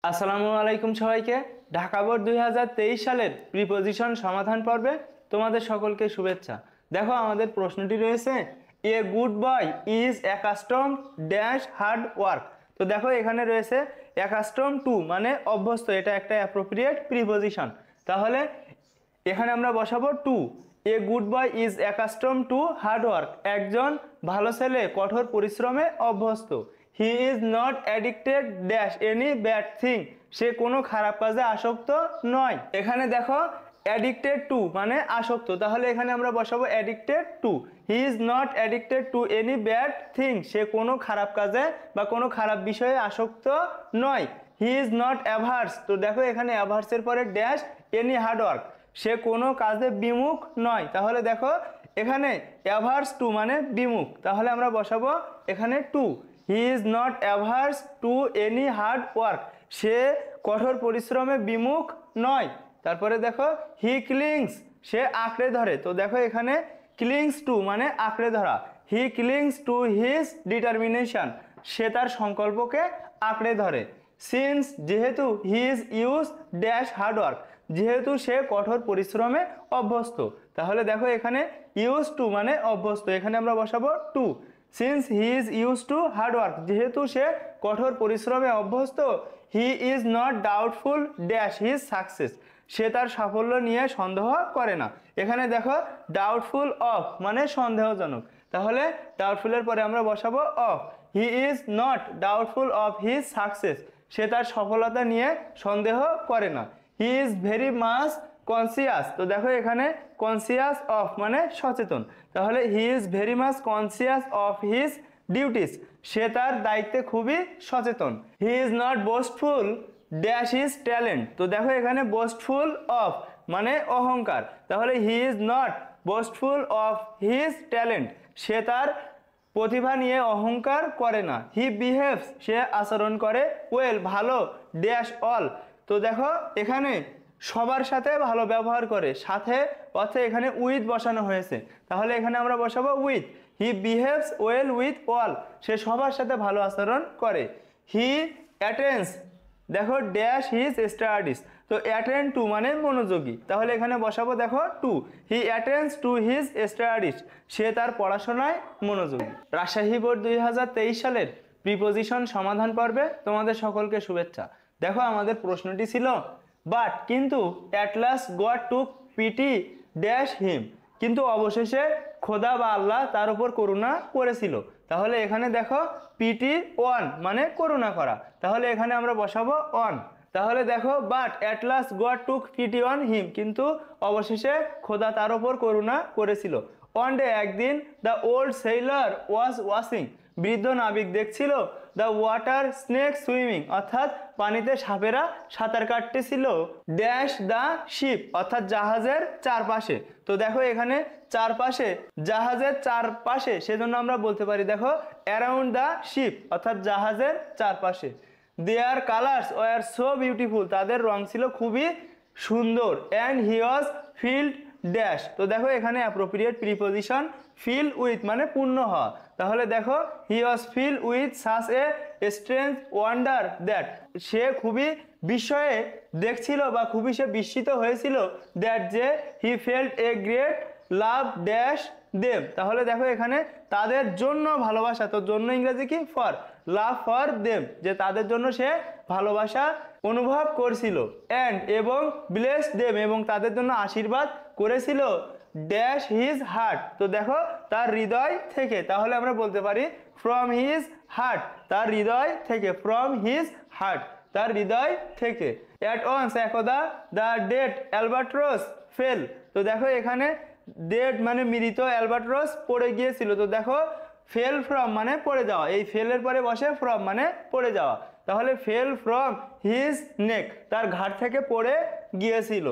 আসসালামু আলাইকুম সবাইকে। ঢাকা বোর্ড 2023 সালের প্রিপোজিশন সমাধান পর্বে তোমাদের সকলকে শুভেচ্ছা। দেখো আমাদের প্রশ্নটি রয়েছে, এ good boy is accustom dash hard work. তো দেখো এখানে রয়েছে অ্যাকাস্টম টু মানে অভ্যস্ত, এটা একটা অ্যাপ্রোপ্রিয়েট প্রিপোজিশন। তাহলে এখানে আমরা বসাবো to. A good boy is accustom to hard work, একজন ভালো ছেলে কঠোর পরিশ্রমে অভ্যস্ত। He is not addicted dash any bad thing, সে কোনো খারাপ কাজে আসক্ত নয়। এখানে দেখো অ্যাডিক্টেড টু মানে আসক্ত, তাহলে এখানে আমরা বসাবো addicted to. He is not addicted to any bad thing, সে কোনো খারাপ কাজে বা কোনো খারাপ বিষয়ে আসক্ত নয়। হি ইজ নট অ্যাভার্স, তো দেখো এখানে অ্যাভার্সের পরে ড্যাশ এনি হার্ড ওয়ার্ক, সে কোনো কাজে বিমুখ নয়। তাহলে দেখো এখানে অ্যাভার্স টু মানে বিমুখ, তাহলে আমরা বসাবো এখানে to. He is not averse to any hard work, সে কঠোর পরিশ্রমে বিমুখ নয়। তারপরে দেখো হি ক্লিংস, সে আঁকড়ে ধরে। তো দেখো এখানে ক্লিংস টু মানে আঁকড়ে ধরা। হি ক্লিংস টু হিজ ডিটারমিনেশন, সে তার সংকল্পকে আঁকড়ে ধরে। সিন্স যেহেতু হি is use dash hard work, যেহেতু সে কঠোর পরিশ্রমে অভ্যস্ত। তাহলে দেখো এখানে ইউজ টু মানে অভ্যস্ত, এখানে আমরা বসাবো to. Since he is use to hard work, যেহেতু সে কঠোর পরিশ্রমে অভ্যস্ত। He is not doubtful dash his success, সে তার সাফল্য নিয়ে সন্দেহ করে না। এখানে দেখো ডাউটফুল অফ মানে সন্দেহজনক, তাহলে ডাউটফুলের পরে আমরা বসাবো of. He is not doubtful of his success, সে তার সফলতা নিয়ে সন্দেহ করে না। He is very much conscious, তো দেখো এখানে কনসিয়াস অফ মানে সচেতন, তাহলে he is very much conscious of his duties, সে তার দায়িত্বে খুবই সচেতন। He is not boastful dash his talent, তো দেখো এখানে বোস্টফুল অফ মানে অহংকার, তাহলে he is not boastful of his talent, সে তার প্রতিভা নিয়ে অহংকার করে না। হি বিহেভস, সে আচরণ করে ওয়েল ভালো ড্যাশ অল, তো দেখো এখানে সবার সাথে ভালো ব্যবহার করে, সাথে অর্থে এখানে উইথ বসানো হয়েছে, তাহলে এখানে আমরা বসাবো with. He behaves well with all, সে সবার সাথে ভালো আচরণ করে। হি অ্যাটেন্ডস দেখো ড্যাশ হিজ স্টাডিজ, তো অ্যাটেন্ড টু মানে মনোযোগী, তাহলে এখানে বসাবো দেখো to. He attends to his studies, সে তার পড়াশোনায় মনোযোগী। রাজশাহী বোর্ড 2023 সালের প্রিপোজিশন সমাধান পর্বে তোমাদের সকলকে শুভেচ্ছা। দেখো আমাদের প্রশ্নটি ছিল, বাট কিন্তু at last God took pity dash him, কিন্তু অবশেষে খোদা বা আল্লাহ তার উপর করুণা করেছিল। তাহলে এখানে দেখো পিটি ওয়ান মানে করুণা করা, তাহলে এখানে আমরা বসাবো অন। তাহলে দেখো but at last God took PT on him, কিন্তু অবশেষে খোদা তার উপর করুণা করেছিল। ওয়ান ডে একদিন the old sailor was washing, বৃদ্ধ নাবিক দেখছিল দ্য ওয়াটার স্নেক সুইমিং, অর্থাৎ পানিতে সাপেরা সাঁতার কাটতেছিল ড্যাশ দ্য শিপ, অর্থাৎ জাহাজের চারপাশে। তো দেখো এখানে চারপাশে জাহাজের চারপাশে, সেজন্য আমরা বলতে পারি দেখো অ্যারাউন্ড দ্য শিপ, অর্থাৎ জাহাজের চারপাশে। দেয়ার কালার্স ওয়ার সো বিউটিফুল, তাদের রং ছিল খুবই সুন্দর। And he was field dash, তো দেখো এখানে অ্যাপ্রোপ্রিয়েট প্রিপোজিশন ফিল উইথ মানে পূর্ণ হওয়া, তাহলে দেখো he was fill with such a strange wonder that, সে খুবই বিস্ময়ে দেখছিল বা খুবই সে বিস্মিত হয়েছিল দ্যাট যে he felt a great love dash them, তাহলে দেখো এখানে তাদের জন্য ভালোবাসা, তো জন্য ইংরেজি কি ফর, লাভ ফর দেম, যে তাদের জন্য সে ভালোবাসা অনুভব করছিল। অ্যান্ড এবং ব্লেস দেম, এবং তাদের জন্য আশীর্বাদ করেছিল ড্যাশ হিজ হার্ট, তো দেখো তার হৃদয় থেকে, তাহলে আমরা বলতে পারি ফ্রম হিজ হার্ট, তার হৃদয় থেকে, ফ্রম হিজ হার্ট তার হৃদয় থেকে। অ্যাট ওয়ান্স একদা দ্য ডেড অ্যালবাট্রস ফেল, তো দেখো এখানে ডেড মানে মৃত, অ্যালবাট্রস পড়ে গিয়েছিল, তো দেখো ফেল ফ্রম মানে পড়ে যাওয়া, এই ফেলের পরে বসে ফ্রম মানে পড়ে যাওয়া, তাহলে ফেল ফ্রম হিজ নেক, তার ঘাট থেকে পড়ে গিয়েছিল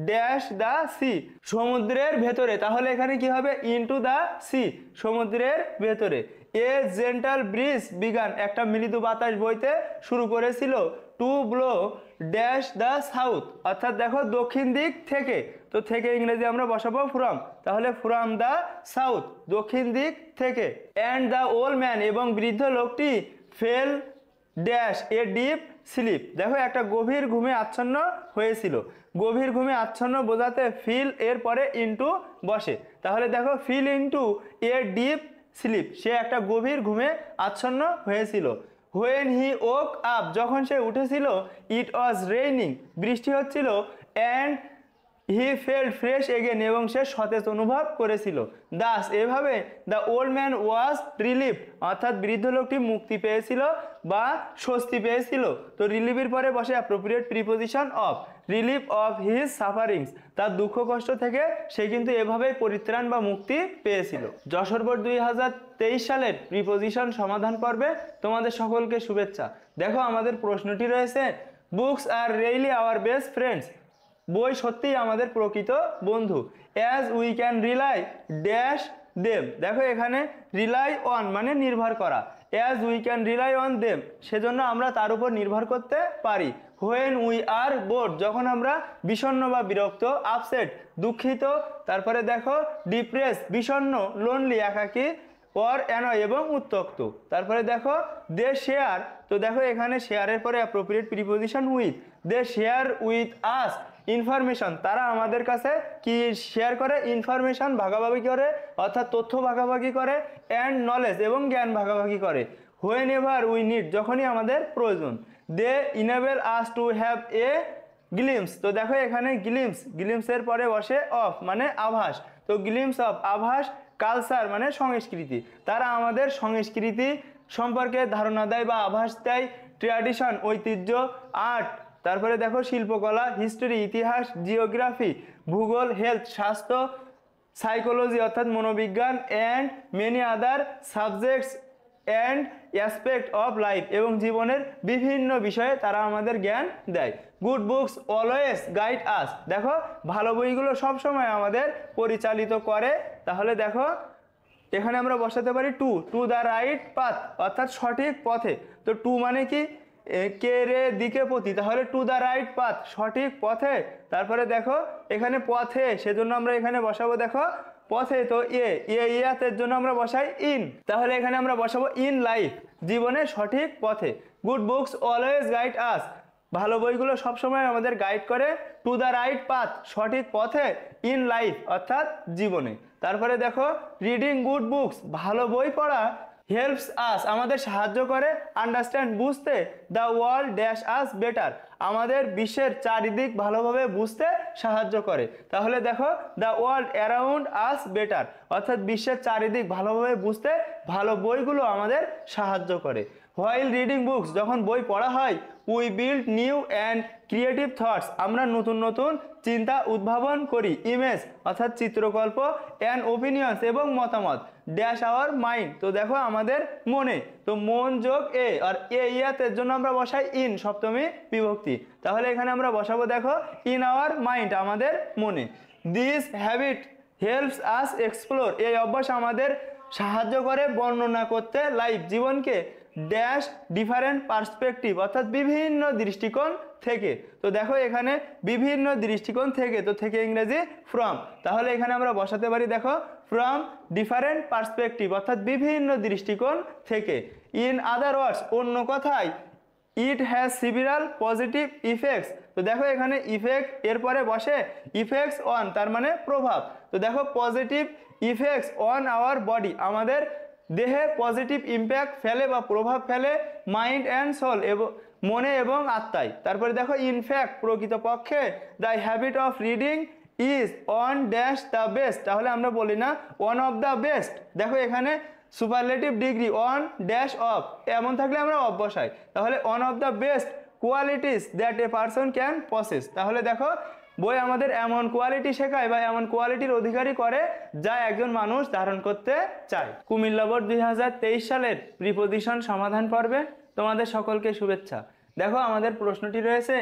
ড্যাশ দ্য সি, সমুদ্রের ভেতরে, তাহলে এখানে কি হবে ইনটু দ্য সি, সমুদ্রের ভেতরে। এ জেন্টাল ব্রিজ বিগান, একটা মৃদু বাতাস বইতে শুরু করেছিল to blow dash the south, অর্থাৎ দেখো দক্ষিণ দিক থেকে, তো থেকে ইংরেজি আমরা বসাবো ফ্রম, তাহলে ফ্রম দ্য সাউথ দক্ষিণ দিক থেকে। অ্যান্ড দ্য ওল্ড ম্যান, এবং বৃদ্ধ লোকটি fail dash a deep slip. দেখো একটা গভীর ঘুমে আচ্ছন্ন হয়েছিল। গভীর ঘুমে আচ্ছন্ন বোঝাতে ফিল এর পরে ইনটু বসে। তাহলে দেখো fill into a deep sleep, সে একটা গভীর ঘুমে আচ্ছন্ন হয়েছিল। হোয়েন হি ওক আপ, যখন সে উঠেছিল, ইট ওয়াজ রেইনিং, বৃষ্টি হচ্ছিল, and he felt fresh again, এবং সে সতেজ অনুভব করেছিল। দাস, এভাবে the old man was relief, অর্থাৎ বৃদ্ধ লোকটি মুক্তি পেয়েছিল বা স্বস্তি পেয়েছিল। তো রিলিফের পরে বসে appropriate preposition of, relief of his sufferings, তার দুঃখ কষ্ট থেকে সে কিন্তু এভাবেই পরিত্রাণ বা মুক্তি পেয়েছিল। যশোর বোর্ড 2023 সালের প্রিপোজিশন সমাধান পর্বে তোমাদের সকলকে শুভেচ্ছা। দেখো আমাদের প্রশ্নটি রয়েছে, books are really our best friends, বই সত্যিই আমাদের প্রকৃত বন্ধু। As we can rely dash them, দেখো এখানে রিলাই অন মানে নির্ভর করা, as we can rely on them, সেজন্য আমরা তার উপর নির্ভর করতে পারি। হোয়েন উই আর বোর্ড, যখন আমরা বিষণ্ণ বা বিরক্ত, আপসেট দুঃখিত, তারপরে দেখো ডিপ্রেস বিষণ্ণ, লোনলি একাকী, অর অ্যানয় এবং উত্ত্যক্ত। তারপরে দেখো দে শেয়ার, তো দেখো এখানে শেয়ারের পরে appropriate preposition with, they share with us information, তারা আমাদের কাছে কি শেয়ার করে, ইনফরমেশন ভাগাভাগি করে, অর্থাৎ তথ্য ভাগাভাগি করে, অ্যান্ড নলেজ এবং জ্ঞান ভাগাভাগি করে। হোয়েন এভার উই নিড, যখনই আমাদের প্রয়োজন। They enable us to have a glimpse, তো দেখো এখানে গ্লিমস, গ্লিমসের পরে বসে অফ মানে আভাস, তো গ্লিমস অফ আভাস, কালচার মানে সংস্কৃতি, তারা আমাদের সংস্কৃতি সম্পর্কে ধারণা দেয় বা আভাস দেয়। ট্র্যাডিশন ঐতিহ্য, আর্ট, তারপরে দেখো শিল্পকলা, হিস্টোরি ইতিহাস, জিওগ্রাফি ভূগোল, হেলথ স্বাস্থ্য, সাইকোলজি অর্থাৎ মনোবিজ্ঞান, and many other subjects and aspect of life, এবং জীবনের বিভিন্ন বিষয়ে তারা আমাদের জ্ঞান দেয়। গুড বুকস অলওয়েজ গাইড আস, দেখো ভালো বইগুলো সবসময় আমাদের পরিচালিত করে। তাহলে দেখো এখানে আমরা বসাতে পারি to, to the right path, অর্থাৎ সঠিক পথে। তো টু মানে কি, কে রে দিকে পথি, তাহলে টু দ্য রাইট পাথ সঠিক পথে। তারপরে দেখো এখানে পথে, সেজন্য আমরা এখানে বসাবো দেখো পথে, তো ইয়াতের জন্য আমরা বসাই ইন, তাহলে এখানে আমরা বসাবো ইন লাইফ, জীবনে সঠিক পথে। গুড বুকস অলওয়েজ গাইড আস, ভালো বইগুলো সবসময় আমাদের গাইড করে। টু দ্য রাইট পাথ সঠিক পথে, ইন লাইফ অর্থাৎ জীবনে। তারপরে দেখো রিডিং গুড বুকস, ভালো বই পড়া, হেল্পস আস আমাদের সাহায্য করে, আন্ডারস্ট্যান্ড বুঝতে, the world dash us better আমাদের বিশ্বের চারিদিক ভালোভাবে বুঝতে সাহায্য করে। তাহলে দেখো the world around us better, অর্থাৎ বিশ্বের চারিদিক ভালোভাবে বুঝতে ভালো বইগুলো আমাদের সাহায্য করে। হোয়াইল রিডিং বুকস, যখন বই পড়া হয়, we build new and creative thoughts আমরা নতুন নতুন চিন্তা উদ্ভাবন করি। ইমেজ অর্থাৎ চিত্রকল্প, অ্যান্ড ওপিনিয়ন্স এবং মতামত, ড্যাশ আওয়ার মাইন্ড, তো দেখো আমাদের মনে, তো মন যোগ এ, আর ইয়াতের জন্য আমরা বসাই ইন সপ্তমী বিভক্তি, তাহলে এখানে আমরা বসাবো দেখো ইন আওয়ার মাইন্ড আমাদের মনে। This habit helps us explore, এই অভ্যাস আমাদের সাহায্য করে বর্ণনা করতে লাইফ জীবনকে, ড্যাশ ডিফারেন্ট পার্সপেক্টিভ অর্থাৎ বিভিন্ন দৃষ্টিকোণ থেকে। তো দেখো এখানে বিভিন্ন দৃষ্টিকোণ থেকে, তো থেকে ইংরেজি ফ্রম, তাহলে এখানে আমরা বসাতে পারি দেখো ফ্রম ডিফারেন্ট পার্সপেক্টিভ অর্থাৎ বিভিন্ন দৃষ্টিকোণ থেকে। ইন আদার ওয়ার্ডস অন্য কথায়, ইট হ্যাজ সিভিরাল পজিটিভ ইফেক্টস, তো দেখো এখানে ইফেক্ট এরপরে বসে ইফেক্টস অন তার মানে প্রভাব, তো দেখো positive effects on our body আমাদের দেহে পজিটিভ ইম্প্যাক্ট ফেলে বা প্রভাব ফেলে, মাইন্ড অ্যান্ড সোল এবং মনে এবং আত্মায়। তারপরে দেখো ইনফ্যাক্ট প্রকৃতপক্ষে, the habit of reading is on dash the best, তাহলে আমরা বলি না ওয়ান অফ দ্য বেস্ট, দেখো এখানে superlative degree on dash of এমন থাকলে আমরা অফ বসাই, তাহলে one of the best qualities that a person can possess, তাহলে দেখো বই আমাদের এমন কোয়ালিটি শেখায় বা এমন কোয়ালিটির অধিকারী করে যা একজন মানুষ ধারণ করতে চায়। কুমিল্লা বোর্ড 2023 সালের প্রিপোজিশন সমাধান পর্বে তোমাদের সকলকে শুভেচ্ছা। দেখো আমাদের প্রশ্নটি রয়েছে,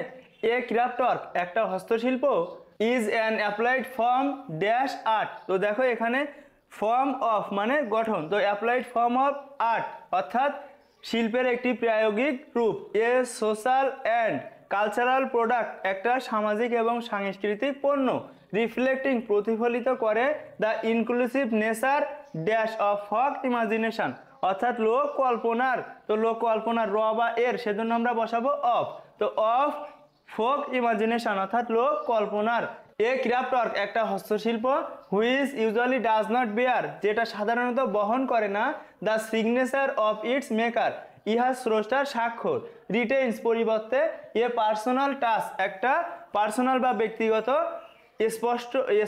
এ ক্রাফট ওয়ার্ক একটা হস্তশিল্প, is an applied form dash art, তো দেখো এখানে ফর্ম অফ মানে গঠন, তো অ্যাপ্লাইড ফর্ম অফ আর্ট অর্থাৎ শিল্পের একটি প্রায়োগিক রূপ। A social and cultural product একটা সামাজিক এবং সাংস্কৃতিক পণ্য, রিফ্লেক্টিং প্রতিফলিত করে the inclusive nature dash of folk imagination অর্থাৎ লোক কল্পনার। তো লোক কল্পনার র বা এর, সেজন্য আমরা বসাবো অফ। তো অফ ফোক ইমাজিনেশন অর্থাৎ লোক কল্পনার। এ ক্রাফট ওয়ার্ক একটা হস্তশিল্প, which usually does not bear যেটা সাধারণত বহন করে না, the signature of its maker ইহা স্রষ্টার স্বাক্ষর, রিটেইনস পরিবর্তে এ পার্সোনাল টাচ একটা পার্সোনাল বা ব্যক্তিগত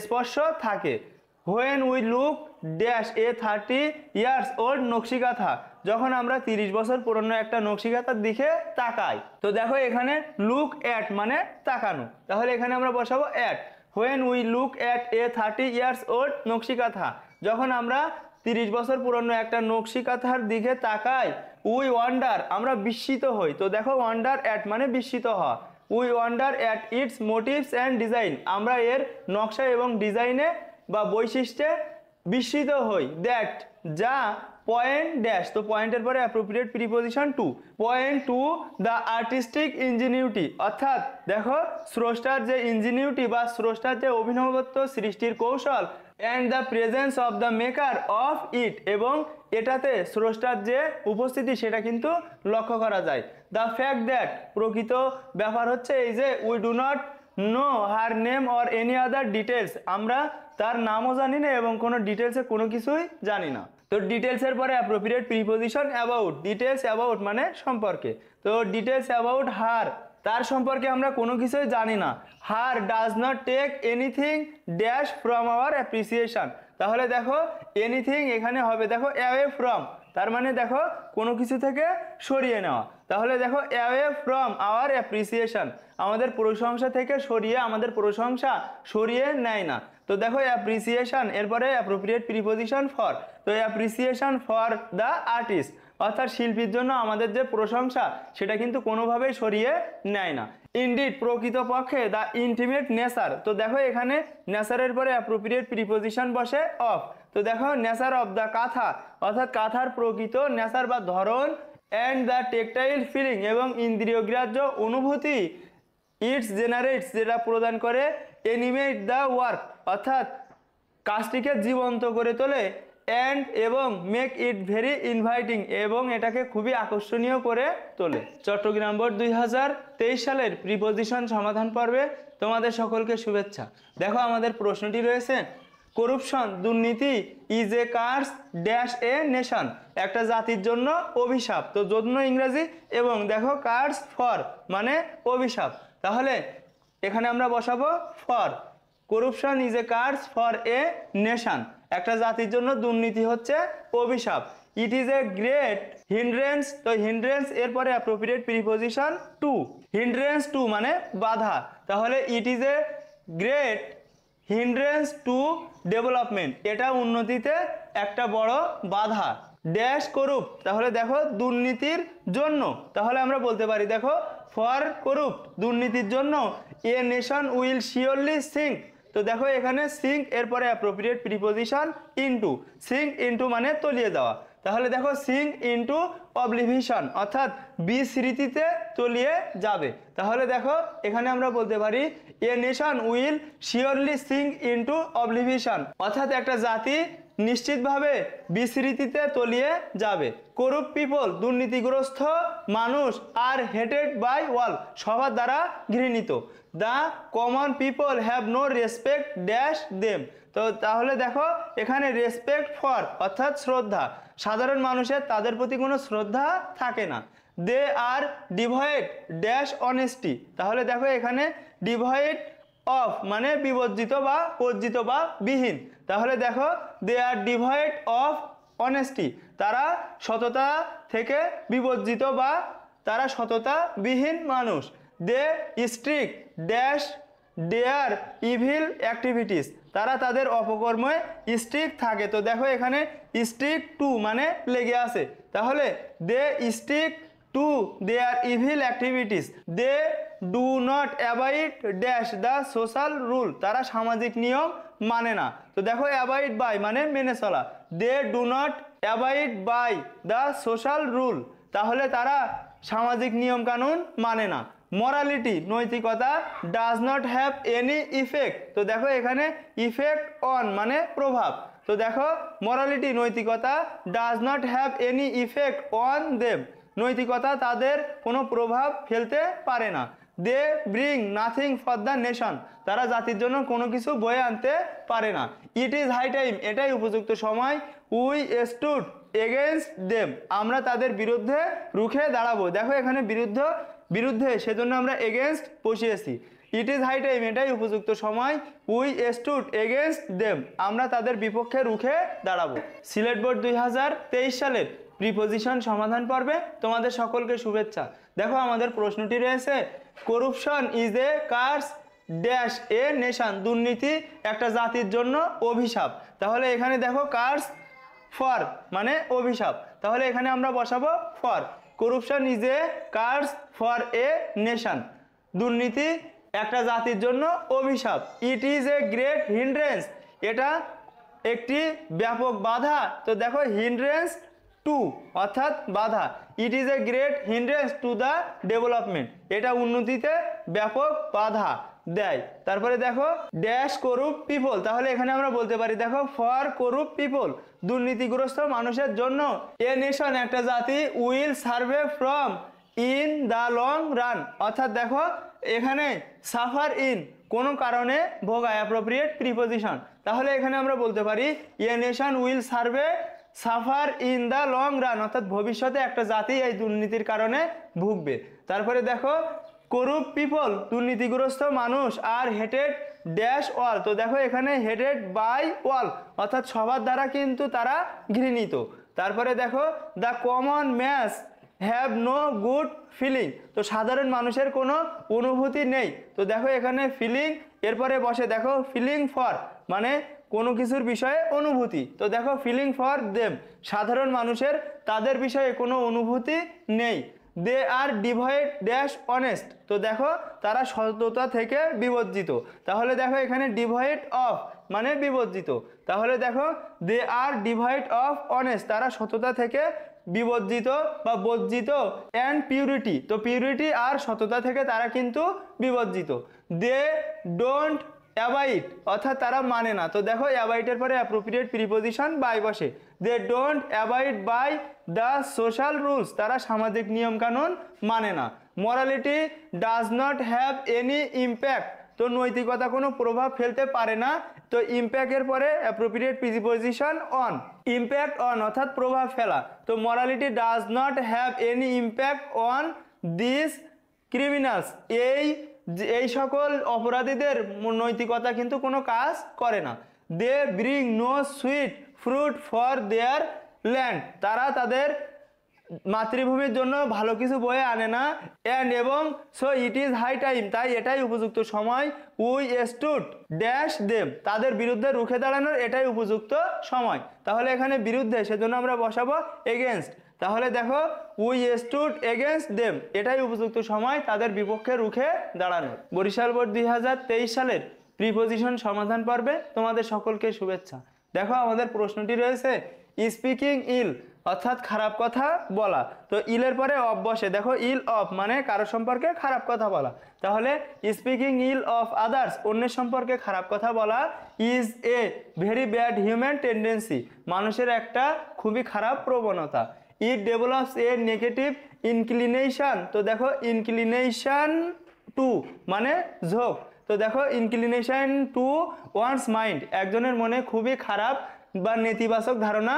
স্পর্শ থাকে। When we look dash a 30 years old নকশিকাঁথা যখন আমরা 30 বছর পুরনো একটা নকশিকাঁথার দিকে তাকাই। তো দেখো এখানে লুক অ্যাট মানে তাকানো, তাহলে এখানে আমরা বসাবো at. When we look at a 30 years old নকশিকাঁথা যখন আমরা 30 বছর পুরনো একটা নকশিকাঁথার দিকে তাকাই, উই ওয়ান্ডার আমরা বিস্মিত হই। তো দেখো ওয়ান্ডার অ্যাট মানে বিস্মিত হওয়া। We wonder at it's motives and design আমরা এর নকশা এবং ডিজাইনে বা বৈশিষ্ট্যে বিস্মিত হই। দ্যাট যা পয়েন্ট ড্যাশ, তো পয়েন্টের পরে appropriate preposition to, point to the artistic ingenuity অর্থাৎ দেখো স্রষ্টার যে ইঞ্জিনিউটি বা স্রষ্টার যে অভিনবত্ব সৃষ্টির কৌশল, and the presence of the maker of it এবং এটাতে স্রষ্টার যে উপস্থিতি সেটা কিন্তু লক্ষ্য করা যায়। দ্য ফ্যাক্ট দ্যাট প্রকৃত ব্যাপার হচ্ছে এই যে we do not know her name or any other details আমরা তার নামও জানি না এবং কোনো ডিটেলসে কোনো কিছুই জানি না। তো ডিটেলসের পরে appropriate preposition about, details about মানে সম্পর্কে। তো ডিটেলস অ্যাবাউট হার তার সম্পর্কে আমরা কোনো কিছুই জানি না। Her does not take anything dash from our appreciation, তাহলে দেখো এনিথিং এখানে হবে দেখো অ্যাওয়ে ফ্রম, তার মানে দেখো কোনো কিছু থেকে সরিয়ে নেওয়া। তাহলে দেখো অ্যাওয়ে ফ্রম আওয়ার অ্যাপ্রিসিয়েশন আমাদের প্রশংসা থেকে সরিয়ে, আমাদের প্রশংসা সরিয়ে নেয় না। তো দেখো অ্যাপ্রিসিয়েশন এরপরে অ্যাপ্রোপ্রিয়েট প্রিপোজিশন ফর, তো অ্যাপ্রিসিয়েশন ফর দ্য আর্টিস্ট অর্থাৎ শিল্পীর জন্য আমাদের যে প্রশংসা সেটা কিন্তু কোনোভাবেই সরিয়ে নেয় না। ইনডিড প্রকৃতপক্ষে দ্য ইন্টিমেট নেচার, তো দেখো এখানে নেচারের পরে অ্যাপ্রোপ্রিয়েট প্রিপোজিশন বসে অফ। তো দেখো নেচার অফ দ্য কাঁথা অর্থাৎ কাঁথার প্রকৃত নেচার বা ধরন, অ্যান্ড দ্য টেকটাইল ফিলিং এবং ইন্দ্রিয়গ্রাহ্য অনুভূতি, ইটস জেনারেটস যেটা প্রদান করে, এনিমেট দ্য ওয়ার্ক অর্থাৎ কাজটিকে জীবন্ত করে তোলে, অ্যান্ড এবং মেক ইট ভেরি ইনভাইটিং এবং এটাকে খুবই আকর্ষণীয় করে তোলে। চট্টগ্রাম বোর্ড 2023 সালের প্রিপোজিশন সমাধান পর্বে তোমাদের সকলকে শুভেচ্ছা। দেখো আমাদের প্রশ্নটি রয়েছে, করুপশন দুর্নীতি is a curse dash a nation একটা জাতির জন্য অভিশাপ, তো জন্য ইংরেজি এবং দেখো কার্স ফর মানে অভিশাপ, তাহলে এখানে আমরা বসাবো for. Corruption is a curse for a nation একটা জাতির জন্য দুর্নীতি হচ্ছে অভিশাপ। It is a great hindrance, তো হিন্ড্রেন্স এরপরে appropriate preposition to, hindrance to মানে বাধা, তাহলে it is a great hindrance to development এটা উন্নতিতে একটা বড় বাধা। ড্যাশ করুপ্ট তাহলে দেখো দুর্নীতির জন্য, তাহলে আমরা বলতে পারি দেখো ফর করুপ্ট দুর্নীতির জন্য, a nation will surely sink, তো দেখো এখানে সিঙ্ক এরপরে appropriate preposition into, sink into মানে তলিয়ে দেওয়া, তাহলে দেখো সিঙ্ক ইনটু অবলিভিশন অর্থাৎ বিস্মৃতিতে তলিয়ে যাবে, তাহলে দেখো এখানে আমরা বলতে পারি a nation will surely sink into oblivion অর্থাৎ একটা জাতি নিশ্চিতভাবে বিস্মৃতিতে তলিয়ে যাবে। করুপ্ট পিপল দুর্নীতিগ্রস্ত মানুষ আর হেটেড বাই ওয়াল সবার দ্বারা ঘৃণিত। The common people have no respect dash them, তো তাহলে দেখো এখানে রেসপেক্ট ফর অর্থাৎ শ্রদ্ধা, সাধারণ মানুষের তাদের প্রতি কোনো শ্রদ্ধা থাকে না। দে আর ডিভয়েড ড্যাশ অনেস্টি, তাহলে দেখো এখানে ডিভয়েড অফ মানে বিবর্জিত বা বর্জিত বা বিহীন, তাহলে দেখো দে আর ডিভয়েড অফ অনেস্টি তারা সততা থেকে বিবর্জিত বা তারা সততা বিহীন মানুষ। দে স্ট্রিক্ট ড্যাশ দেয়ার ইভিল অ্যাক্টিভিটিস তারা তাদের অপকর্মে স্ট্রিক্ট থাকে, তো দেখো এখানে স্ট্রিক্ট টু মানে লেগে আছে, তাহলে they strict to their evil activities, they do not abide dash the social rule তারা সামাজিক নিয়ম মানে না, তো দেখো অ্যাবাইড বাই মানে মেনে চলা, they do not abide by the social rule তাহলে তারা সামাজিক নিয়ম কানুন মানে না। মরালিটি নৈতিকতা does not have any effect, তো দেখো এখানে ইফেক্ট অন মানে প্রভাব, তো দেখো মরালিটি নৈতিকতা does not have any effect on them, নৈতিকতা তাদের কোনো প্রভাব ফেলতে পারে না। They bring nothing for the nation, তারা জাতির জন্য কোনো কিছু বয়ে আনতে পারে না। ইট ইজ হাই টাইম, এটাই উপযুক্ত সময়। উই স্টুড এগেনস্ট দেম, আমরা তাদের বিরুদ্ধে রুখে দাঁড়াবো। দেখো এখানে বিরুদ্ধে সেজন্য আমরা এগেনস্ট বসিয়েছি। ইট ইজ হাই টাইম, এটাই উপযুক্ত সময়। উই স্টুড এগেনস্ট দেম, আমরা তাদের বিপক্ষে রুখে দাঁড়াবো। সিলেট বোর্ড 2023 সালের প্রিপোজিশন সমাধান পর্বে তোমাদের সকলকে শুভেচ্ছা। দেখো আমাদের প্রশ্নটি রয়েছে, corruption is a curse dash a nation, দুর্নীতি একটা জাতির জন্য অভিশাপ। তাহলে এখানে দেখো কার্স ফর মানে অভিশাপ, তাহলে এখানে আমরা বসাবো for. Corruption is a curse for a nation, দুর্নীতি একটা জাতির জন্য অভিশাপ। It is a great hindrance, এটা একটি ব্যাপক বাধা। তো দেখো হিন্ড্রেন্স টু অর্থাৎ বাধা। ইট is a great hindrance to the development, এটা উন্নতিতে ব্যাপক বাধা দেয়। তারপরে দেখো ড্যাশ করুপ্ট পিপল, তাহলে এখানে আমরা বলতে পারি দেখো ফর করুপ্ট পিপল, দুর্নীতিগ্রস্ত মানুষের জন্য। এ নেশন একটা জাতি will survey from in the long run, অর্থাৎ দেখো এখানে সাফার ইন কোনো কারণে ভোগায়, অ্যাপ্রোপ্রিয়েট প্রিপোজিশন। তাহলে এখানে আমরা বলতে পারি a nation will survey suffer in the long run, অর্থাৎ ভবিষ্যতে একটা জাতি এই দুর্নীতির কারণে ভুগবে। তারপরে দেখো করুপ্ট পিপল, দুর্নীতিগ্রস্ত মানুষ আর হেটেড ড্যাশ অল, তো দেখো এখানে হেটেড বাই অল, অর্থাৎ সবার দ্বারা কিন্তু তারা ঘৃণিত। তারপরে দেখো the common mass have no good feeling, তো সাধারণ মানুষের কোনো অনুভূতি নেই। তো দেখো এখানে ফিলিং এরপরে বসে দেখো ফিলিং ফর মানে কোনো কিছুর বিষয়ে অনুভূতি। তো দেখো ফিলিং ফর দেম, সাধারণ মানুষের তাদের বিষয়ে কোনো অনুভূতি নেই। দে আর ডিভয়েড ড্যাশ অনেস্ট, তো দেখো তারা সততা থেকে বিবর্জিত। তাহলে দেখো এখানে ডিভয়েড অফ মানে বিবর্জিত। তাহলে দেখো দে আর ডিভয়েড অফ অনেস্ট, তারা সততা থেকে বিবর্জিত বা বর্জিত। অ্যান্ড পিউরিটি, তো পিউরিটি আর সততা থেকে তারা কিন্তু বিবর্জিত। দে ডোন্ট অ্যাবাইড, অর্থাৎ তারা মানে না। তো দেখো অ্যাবাইডের পরে অ্যাপ্রোপ্রিয়েট প্রিপোজিশন বাই বসে। They don't abide by the social rules, তারা সামাজিক নিয়মকানুন মানে না। Morality does not have any impact, তো নৈতিকতা কোনো প্রভাব ফেলতে পারে না। তো ইম্প্যাক্টের পরে appropriate preposition on, impact on অর্থাৎ প্রভাব ফেলা। তো morality does not have any impact on this criminals, এই সকল অপরাধীদের নৈতিকতা কিন্তু কোনো কাজ করে না। They bring no sweet fruit for their land, তারা তাদের মাতৃভূমির জন্য ভালো কিছু বয়ে আনে না। অ্যান্ড এবং so it is high time, তাই এটাই উপযুক্ত সময়। উই স্টুড ড্যাশ দেম, তাদের বিরুদ্ধে রুখে দাঁড়ানোর এটাই উপযুক্ত সময়। তাহলে এখানে বিরুদ্ধে সেজন্য আমরা বসাবো এগেনস্ট। তাহলে দেখো উই স্টুড এগেনস্ট দেম, এটাই উপযুক্ত সময় তাদের বিপক্ষে রুখে দাঁড়ানোর। বরিশাল বোর্ড 2023 সালের প্রিপোজিশন সমাধান পর্বে তোমাদের সকলকে শুভেচ্ছা। দেখো আমাদের প্রশ্নটি রয়েছে স্পিকিং ইল অর্থাৎ খারাপ কথা বলা। তো ইলের পরে অফ বসে, দেখো ইল অফ মানে কারো সম্পর্কে খারাপ কথা বলা। তাহলে স্পিকিং ইল অফ আদার্স অন্যের সম্পর্কে খারাপ কথা বলা is a very bad human tendency, মানুষের একটা খুবই খারাপ প্রবণতা। ইট ডেভেলপস এ নেগেটিভ ইনক্লিনেশন, তো দেখো ইনক্লিনেশন টু মানে ঝোঁক। তো দেখো ইনক্লিনেশন টু ওয়ান্স মাইন্ড, একজনের মনে খুবই খারাপ বা নেতিবাচক ধারণা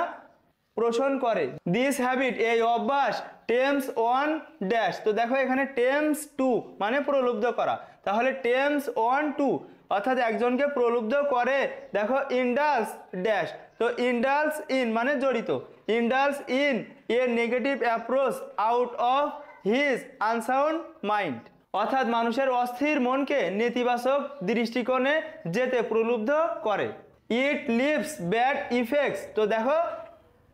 পোষণ করে। দিস হ্যাবিট এই অভ্যাস টেমস ওয়ান ড্যাশ, তো দেখো এখানে টেমস টু মানে প্রলুব্ধ করা। তাহলে টেমস ওয়ান টু অর্থাৎ একজনকে প্রলুব্ধ করে। দেখো ইন্ডালস ড্যাশ, তো ইন্ডালস ইন মানে জড়িত। ইন্ডালস in a negative approach out of his unsound mind, অর্থাৎ মানুষের অস্থির মনকে নেতিবাচক দৃষ্টিকোণে যেতে প্রলুব্ধ করে। ইট লিভস ব্যাড ইফেক্টস, তো দেখো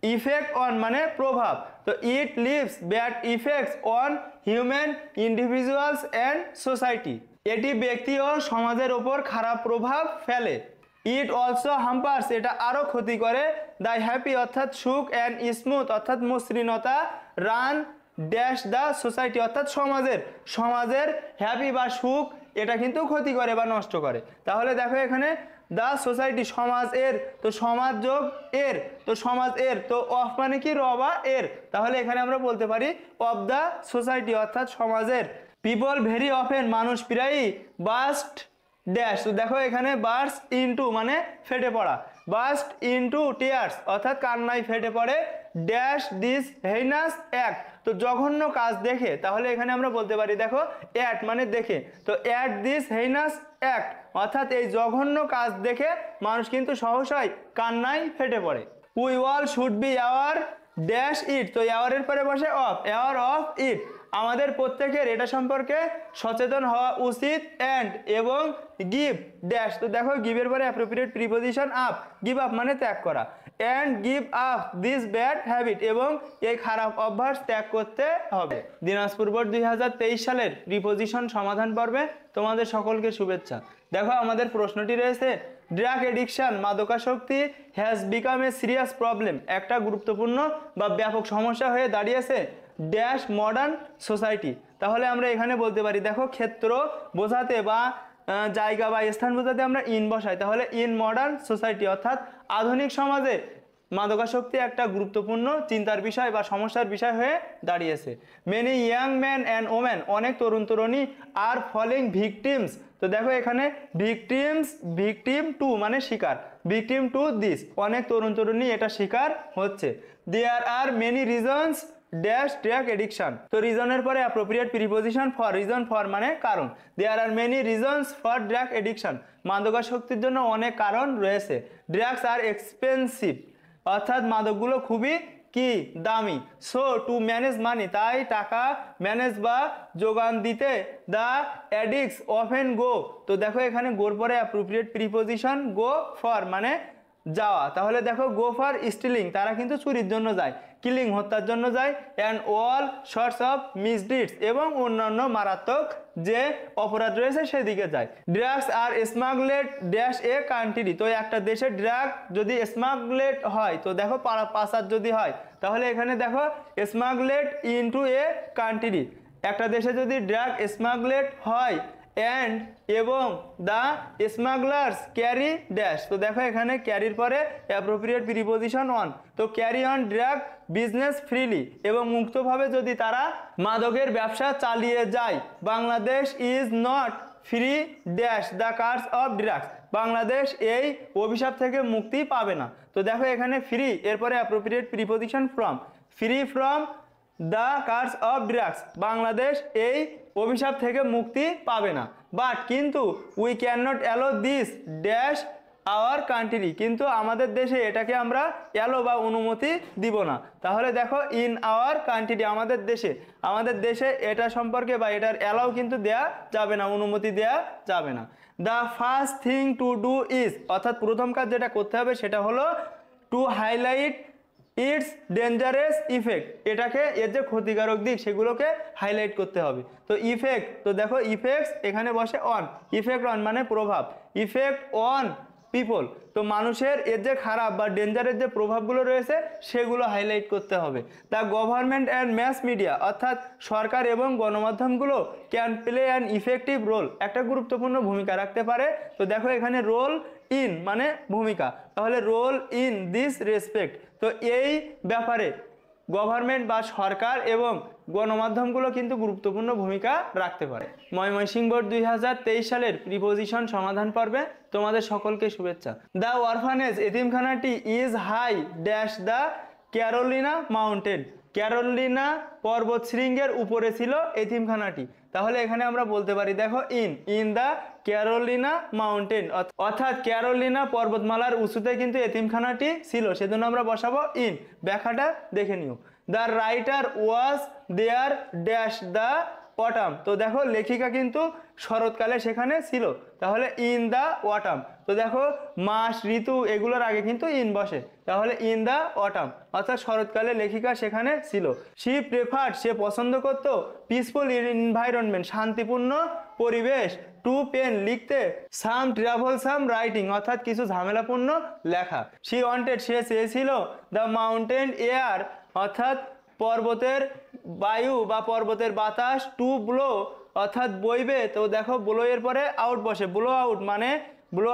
ইফেক্ট অন মানে প্রভাব। তো it leaves bad effects on human individuals and society, এটি ব্যক্তি ও সমাজের ওপর খারাপ প্রভাব ফেলে। ইট অলসো হাম্পার্স, এটা আরও ক্ষতি করে। দ্য হ্যাপি অর্থাৎ সুখ, অ্যান্ড স্মুথ অর্থাৎ মসৃণতা, রান ড্যাশ দ্য সোসাইটি, অর্থাৎ সমাজের হ্যাপি বা সুখ এটা কিন্তু ক্ষতি করে বা নষ্ট করে। তাহলে দেখো এখানে দ্য সোসাইটি সমাজ এর, তো সমাজ যোগ এর, তো সমাজ এর, তো অফ মানে কি র বা এর, তাহলে এখানে আমরা বলতে পারি অফ দ্য সোসাইটি অর্থাৎ সমাজের। পিপল ভেরি অফেন মানুষ প্রায়ই বাস্ট ড্যাশ, তো দেখো এখানে বার্স্ট ইনটু মানে ফেটে পড়া, বাস্ট ইনটু টিয়ার্স অর্থাৎ কান্নায় ফেটে পড়ে ড্যাশ দিস হেইনাস অ্যাক্ট, তো জঘন্য কাজ দেখে, তাহলে এখানে আমরা বলতে পারি দেখো অ্যাট মানে দেখে, তো অ্যাট দিস হেইনাস অ্যাক্ট অর্থাৎ এই জঘন্য কাজ দেখে মানুষ কিন্তু সহসাই কান্নায় ফেটে পড়ে। We all should be aware dash it, তো অ্যাওয়ারের পরে বসে অফ, অ্যাওয়ার অফ ইট, আমাদের প্রত্যেকের এটা সম্পর্কে সচেতন হওয়া উচিত অ্যান্ড এবং গিভ ড্যাশ, তো দেখো গিভের পরে appropriate preposition up, give up মানে ত্যাগ করা, and give up this bad habit, এবং এই খারাপ অভ্যাস ত্যাগ করতে হবে। দিনাজপুর বোর্ড 2023 সালের প্রিপোজিশন সমাধান পর্বে তোমাদের সকলকে শুভেচ্ছা। দেখো আমাদের প্রশ্নটি রয়েছে ড্রাগ এডিকশন মাদকাসক্তি has become a serious problem, একটা গুরুত্বপূর্ণ বা ব্যাপক সমস্যা হয়ে দাঁড়িয়েছে ড্যাশ মডার্ন সোসাইটি, তাহলে আমরা এখানে বলতে পারি দেখো ক্ষেত্র বোঝাতে বা জায়গা বা স্থান বোঝাতে আমরা ইন বসাই, তাহলে ইন মডার্ন সোসাইটি অর্থাৎ আধুনিক সমাজে মাদকাসক্তি একটা গুরুত্বপূর্ণ চিন্তার বিষয় বা সমস্যার বিষয় হয়ে দাঁড়িয়েছে। Many young man and women, অনেক তরুণ তরুণী আর ফলিং ভিকটিমস, তো দেখো এখানে ভিকটিম টু মানে শিকার, ভিকটিম টু দিস, অনেক তরুণ তরুণী এটা শিকার হচ্ছে। There are many reasons dash drug addiction, তো রিজনের পরে appropriate preposition for, reason for মানে কারণ, there are many reasons for drug addiction, মাদকাসক্তির জন্য অনেক কারণ রয়েছে। ড্রাগস আর এক্সপেন্সিভ, অর্থাৎ মাদকগুলো খুবই কি দামি, সো টু ম্যানেজ মানি, তাই টাকা ম্যানেজ বা যোগান দিতে দ্য অ্যাডিক্টস অফেন গো, তো দেখো এখানে গোর পরে অ্যাপ্রোপ্রিয়েট প্রিপোজিশন গো ফর মানে যাওয়া, তাহলে দেখো গো ফর স্টিলিং তারা কিন্তু চুরির জন্য যায়, কিলিং হত্যার জন্য যায়, and all sorts of misdeeds এবং অন্যান্য মারাত্মক যে অপরাধ রয়েছে সেদিকে যায়। Drugs are smuggled dash a country, তো একটা দেশে ড্রাগ যদি স্মাগলেড হয়, তো দেখো পাচার যদি হয়, তাহলে এখানে দেখো স্মাগলেড ইনটু এ কান্ট্রি, একটা দেশে যদি ড্রাগ স্মাগলেড হয় অ্যান্ড এবং দ্য স্মাগলার্স ক্যারি ড্যাশ, তো দেখো এখানে ক্যারির পরে অ্যাপ্রোপ্রিয়েট প্রিপোজিশন অন, তো carry on drug business freely, এবং মুক্তভাবে যদি তারা মাদকের ব্যবসা চালিয়ে যায়। Bangladesh is not free dash the curse of drugs, Bangladesh এই অভিশাপ থেকে মুক্তি পাবে না, তো দেখো এখানে ফ্রি এরপরে appropriate preposition from, free from the curse of drugs, Bangladesh এই অভিশাপ থেকে মুক্তি পাবে না। বাট কিন্তু we can not allow this dash our country, কিন্তু আমাদের দেশে এটাকে আমরা অ্যালো বা অনুমতি দিব না, তাহলে দেখো ইন আওয়ার কান্ট্রি আমাদের দেশে এটা সম্পর্কে বা এটার অ্যালাও কিন্তু দেয়া যাবে না, অনুমতি দেয়া যাবে না। The first thing to do is, অর্থাৎ প্রথম কাজ যেটা করতে হবে সেটা হলো to highlight it's dangerous effect, এটাকে এর যে ক্ষতিকারক দিক সেগুলোকে হাইলাইট করতে হবে। তো ইফেক্ট, তো দেখো ইফেক্টস এখানে বসে অন, ইফেক্ট অন মানে প্রভাব, ইফেক্ট অন পিপল, তো মানুষের এর যে খারাপ বা ডেঞ্জারের যে প্রভাবগুলো রয়েছে সেগুলো হাইলাইট করতে হবে। The government and mass media, অর্থাৎ সরকার এবং গণমাধ্যমগুলো can play an effective role, একটা গুরুত্বপূর্ণ ভূমিকা রাখতে পারে, তো দেখো এখানে রোল ইন মানে ভূমিকা, তাহলে রোল ইন দিস রেসপেক্ট, তো এই ব্যাপারে গভর্নমেন্ট বা সরকার এবং গণমাধ্যমগুলো কিন্তু গুরুত্বপূর্ণ ভূমিকা রাখতে পারে। ময়মনসিংহ বোর্ড 2023 সালের প্রিপোজিশন সমাধান পর্বে তোমাদের সকলকে শুভেচ্ছা। দ্য অরফানেজ এতিমখানাটি is high dash the Carolina mountain, Carolina পর্বতশৃঙ্গের উপরে ছিল এতিমখানাটি, তাহলে এখানে আমরা বলতে পারি দেখো ইন দ্য ক্যারোলিনা মাউন্টেন, অর্থাৎ ক্যারোলিনা পর্বতমালার উঁচুতে কিন্তু এতিমখানাটি ছিল, সেজন্য আমরা বসাবো ইন, ব্যাখ্যাটা দেখে নিও। The writer was there dash the autumn, তো দেখো লেখিকা কিন্তু শরৎকালে সেখানে ছিল, তাহলে ইন দ্য অটাম, তো দেখো মাস ঋতু এগুলোর আগে কিন্তু ইন বসে, তাহলে ইন দ্য অটাম অর্থাৎ শরৎকালে লেখিকা সেখানে ছিল। শি প্রেফার্ড সে পছন্দ করতো পিসফুল এনভায়রনমেন্ট শান্তিপূর্ণ পরিবেশ, টু পেন লিখতে, সাম ট্রাভেলসাম রাইটিং অর্থাৎ কিছু ঝামেলাপূর্ণ লেখা। শি ওয়ান্টেড সে চেয়েছিল দ্য মাউন্টেন এয়ার অর্থাৎ পর্বতের বায়ু বা পর্বতের বাতাস টু ব্লো অর্থাৎ বইবে, তো দেখো ব্লো এর পরে আউট বসে, ব্লো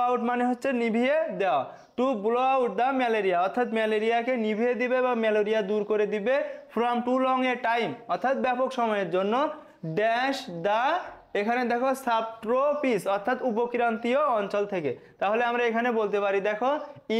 আউট মানে হচ্ছে নিভিয়ে দেওয়া। To blow out the malaria অর্থাৎ ম্যালেরিয়াকে নিভিয়ে দিবে বা ম্যালেরিয়া দূর করে দিবে from to long a time অর্থাৎ ব্যাপক সময়ের জন্য ড্যাশ দ্য, এখানে দেখো সাবট্রপিস অর্থাৎ উপক্রান্তীয় অঞ্চল থেকে। তাহলে আমরা এখানে বলতে পারি দেখো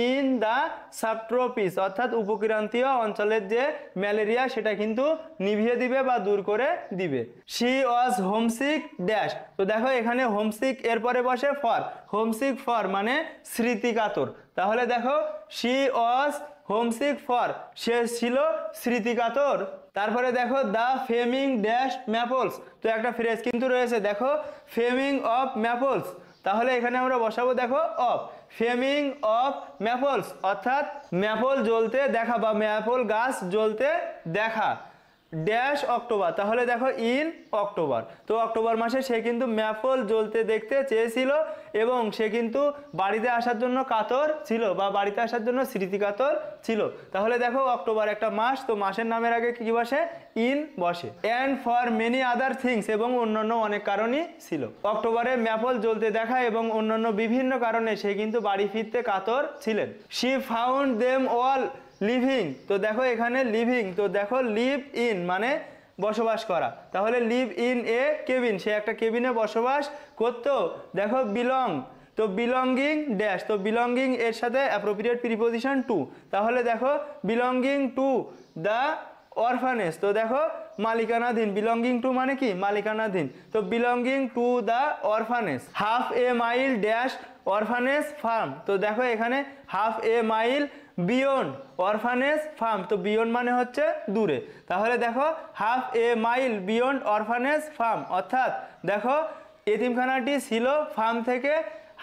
ইন দ্য সাবট্রপিস অর্থাৎ উপক্রান্তীয় অঞ্চলের যে ম্যালেরিয়া সেটা কিন্তু নিভিয়ে দিবে বা দূর করে দিবে। শি ওয়াজ হোমসিক ড্যাশ, তো দেখো এখানে হোমসিক এরপরে বসে ফর, হোমসিক ফর মানে স্মৃতিকাতর। তাহলে দেখো শি ওয়াজ হোমসিক ফর, সে ছিল স্মৃতিকাতর। তারপরে দেখো দ্য ফেমিং ড্যাশ ম্যাপলস, তো একটা ফ্রেজ কিন্তু রয়েছে দেখো ফেমিং অফ ম্যাপলস, তাহলে এখানে আমরা বসাবো দেখো অফ, ফেমিং অফ ম্যাপলস অর্থাৎ ম্যাপল জ্বলতে দেখা বা ম্যাপল গাছ জ্বলতে দেখা ড্যাশ অক্টোবর, তাহলে দেখো ইন অক্টোবর। তো অক্টোবর মাসে সে কিন্তু ম্যাপল জ্বলতে দেখতে চেয়েছিল এবং সে কিন্তু বাড়িতে আসার জন্য কাতর ছিল বা বাড়িতে আসার জন্য স্মৃতিকাতর ছিল। তাহলে দেখো অক্টোবর একটা মাস, তো মাসের নামের আগে কি বসে ইন বসে। And for many other things, এবং অন্যান্য অনেক কারণই ছিল। অক্টোবরে ম্যাপল জ্বলতে দেখা এবং অন্যান্য বিভিন্ন কারণে সে কিন্তু বাড়ি ফিরতে কাতর ছিলেন। She found them all living, তো দেখো এখানে লিভিং, তো দেখো লিভ ইন মানে বসবাস করা, তাহলে লিভ ইন এ কেবিন, সে একটা কেবিনে বসবাস করতো। দেখো বিলং, তো বিলঙ্গিং ড্যাশ, তো বিলঙ্গিং এর সাথে অ্যাপ্রোপ্রিয়েট প্রিপোজিশন টু, তাহলে দেখো বিলঙ্গিং টু দ্য অরফানেজ, তো দেখো মালিকানাধীন, বিলঙ্গিং টু মানে কি মালিকানাধীন, তো belonging to the orphanage. Half A mile dash orphanage farm, তো দেখো এখানে হাফ এ মাইল বিয়ন্ড অরফানেজ ফার্ম, তো বিয়ন্ড মানে হচ্ছে দূরে, তাহলে দেখো হাফ এ মাইল বিয়ন্ড অরফানেজ ফার্ম অর্থাৎ দেখো এতিমখানাটি ছিল ফার্ম থেকে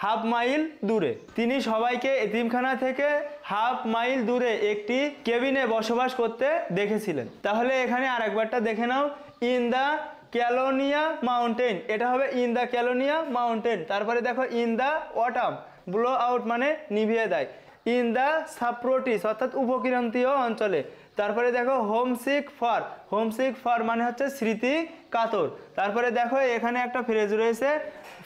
হাফ মাইল দূরে। তিনি সবাইকে এতিমখানা থেকে হাফ মাইল দূরে একটি কেবিনে বসবাস করতে দেখেছিলেন। তাহলে এখানে আরেকবারটা দেখে নাও, ইন দ্য ক্যালোনিয়া মাউন্টেন, এটা হবে ইন দ্য ক্যালোনিয়া মাউন্টেন। তারপরে দেখো in the autumn, blow out মানে নিভিয়ে দেয়, ইন দ্য সাপ্রোটিস অর্থাৎ উপক্রান্তীয় অঞ্চলে। তারপরে দেখো হোমসিক ফর মানে হচ্ছে স্মৃতি কাতর। তারপরে দেখো এখানে একটা ফ্রেজ রয়েছে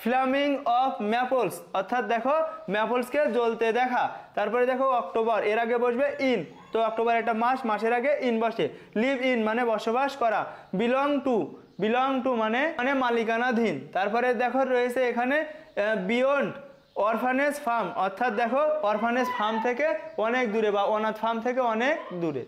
ফ্লামিং অফ ম্যাপলস অর্থাৎ দেখো ম্যাপলসকে জ্বলতে দেখা। তারপরে দেখো অক্টোবর, এর আগে বসবে ইন, তো অক্টোবর একটা মাস, মাসের আগে ইন বসে। লিভ ইন মানে বসবাস করা। বিলং টু মানে মালিকানাধীন। তারপরে দেখো রয়েছে এখানে বিয়ন্ড অরফানেজ ফার্ম অর্থাৎ দেখো অরফানেজ ফার্ম থেকে অনেক দূরে বা অনাথ ফার্ম থেকে অনেক দূরে।